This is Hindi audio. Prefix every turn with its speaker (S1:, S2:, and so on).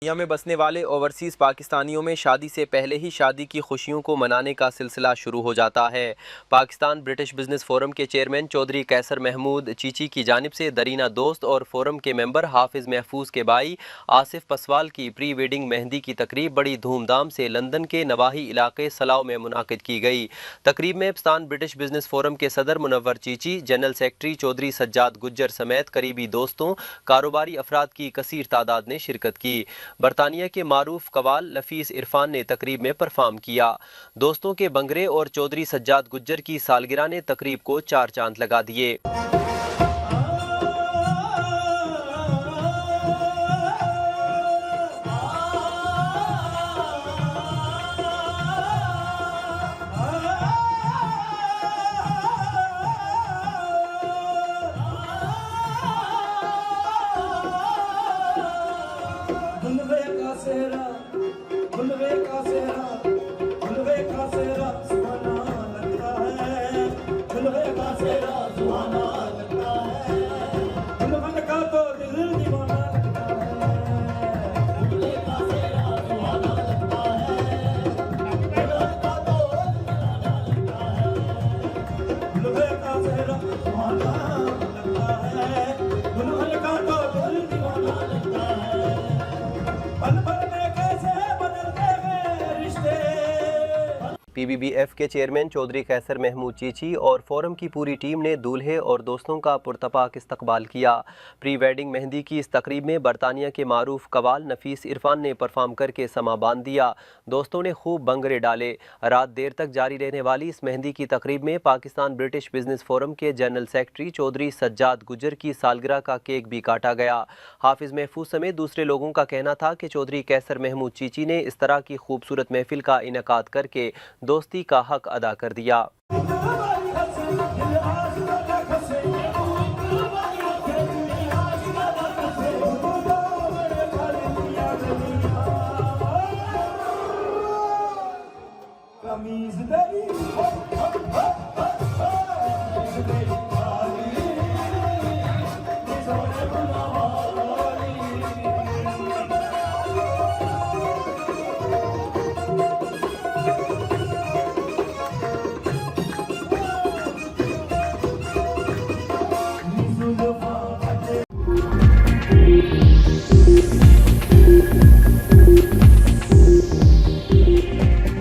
S1: दुनिया में बसने वाले ओवरसीज़ पाकिस्तानियों में शादी से पहले ही शादी की खुशियों को मनाने का सिलसिला शुरू हो जाता है। पाकिस्तान ब्रिटिश बिजनेस फोरम के चेयरमैन चौधरी कैसर महमूद चीची की जानिब से दरीना दोस्त और फोरम के मेंबर हाफिज़ महफूज के भाई आसिफ पसवाल की प्री वेडिंग मेहंदी की तकरीब बड़ी धूमधाम से लंदन के नवाही इलाके सलाव में मुनाकिद की गई। तकरीब में पाकिस्तान ब्रिटिश बिजनेस फोरम के सदर मुनव्वर चीची, जनरल सेक्रेटरी चौधरी सज्जाद गुज्जर समेत करीबी दोस्तों, कारोबारी अफराद की कसीर तादाद ने शिरकत की। बरतानिया के मारूफ कवाल नफीस इरफान ने तकरीब में परफॉर्म किया। दोस्तों के बंगरे और चौधरी सज्जाद गुज्जर की सालगिरह ने तकरीब को चार चांद लगा दिए। PBBF के चेयरमैन चौधरी कैसर महमूद चीची और फोरम की पूरी टीम ने दूल्हे और दोस्तों का पुरतपाक इस्तकबाल किया। प्री वेडिंग मेहंदी की इस तकरीब में बरतानिया के मारूफ कवाल नफीस इरफान ने परफॉर्म करके समा बांध दिया। दोस्तों ने खूब बंगरे डाले। रात देर तक जारी रहने वाली इस मेहंदी की तकरीब में पाकिस्तान ब्रिटिश बिजनेस फोरम के जनरल सेक्रेटरी चौधरी सज्जाद गुज्जर की सालगिरह का केक भी काटा गया। हाफिज महफूज समेत दूसरे लोगों का कहना था कि चौधरी कैसर महमूद चीची ने इस तरह की खूबसूरत महफिल का इनेकाद करके दोस्ती का हक अदा कर दिया।